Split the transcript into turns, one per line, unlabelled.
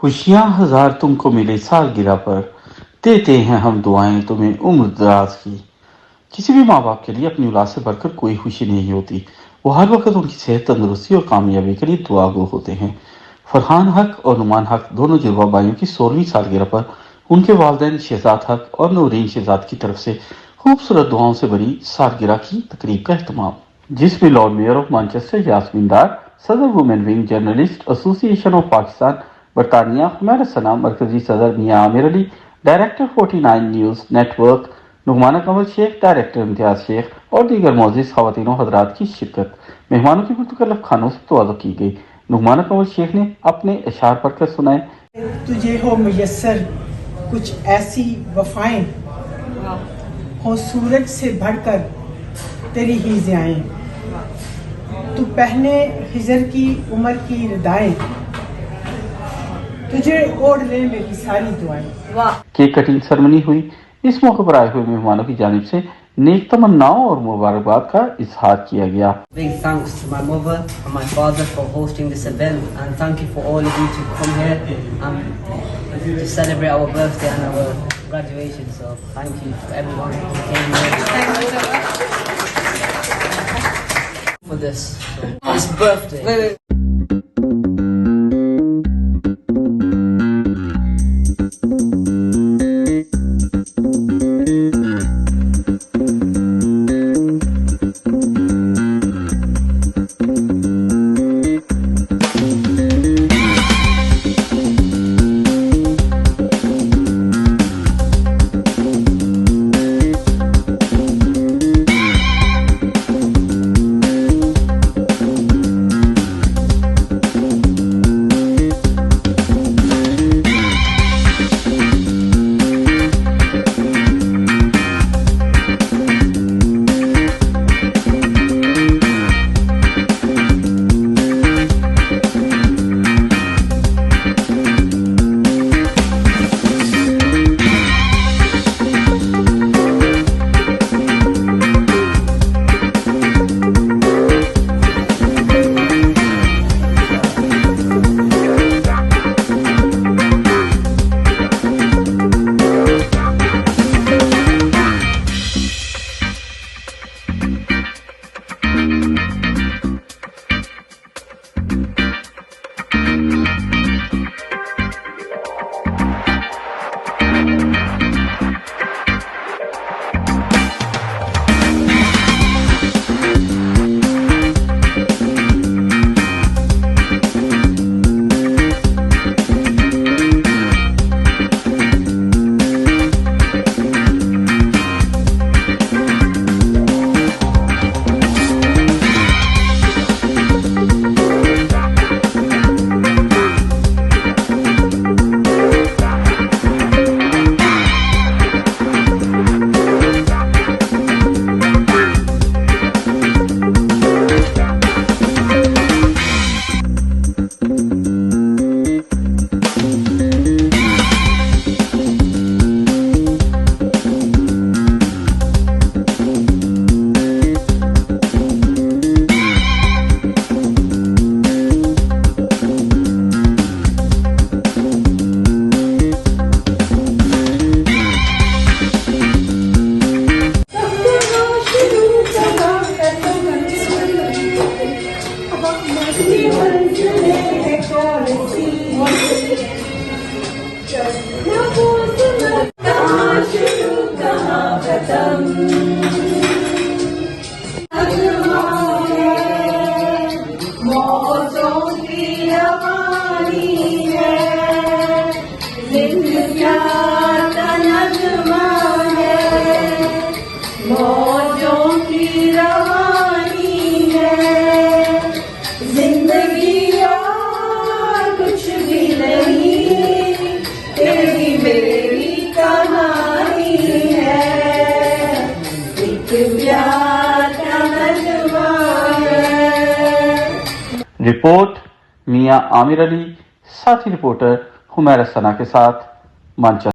خوشیاں ہزار تم کو ملے سالگرہ پر، دیتے ہیں ہم دعائیں تمہیں عمر دراز کی۔ کسی بھی ماں باپ کے لیے اپنی اولاد سے بڑھ کر کوئی خوشی نہیں ہوتی، وہ ہر وقت ان کی صحت، تندرستی اور کامیابی کے لیے دعا گو ہوتے ہیں۔ فرحان حق اور نعمان حق دونوں جڑوا بھائیوں کی 16ویں سالگرہ پر ان کے والدین شہزاد حق اور نورین شہزاد کی طرف سے خوبصورت دعاؤں سے بھری سالگرہ کی تقریب کا اہتمام، جس میں lord measure of Manchester Yasmin Dar, صدر وومن ونگ جرنلسٹ ایسوسی ایشن آف پاکستان برطانیہ ہمارا ثنا، مرکزی صدر Mian Amir Ali, director 49 news network Noman Sheikh, director امتیاز شیخ اور دیگر معزز خواتین و حضرات کی شرکت۔ مہمانوں کی متکلف خانوں سے تواضع کی گئی۔ نعمان شیخ نے اپنے اشعار پڑھ کر سنائے۔
تجھے ہو میسر کچھ ایسی وفائیں، ہو سورج سے بڑھ کر تیری ہی ضیائیں، تو پہنے ہزار کی عمر کی ردائیں، تجھے اوڑھ لے میری ساری دعائیں۔
کیک کٹنگ سرمنی ہوئی۔ اس موقع پر آئے ہوئے مہمانوں کی جانب سے نیک تمناؤں اور مبارکباد کا اظہار کیا گیا۔
Big thanks to my mother and my father for hosting this event, and thank you for all of you to come here to celebrate our birthday and our graduation. So thank you to everyone who came here. Thank you so much for this birthday.
Report میاں عامر علی، ساتھی reporter ہمارا ثنا کے ساتھ Manchester.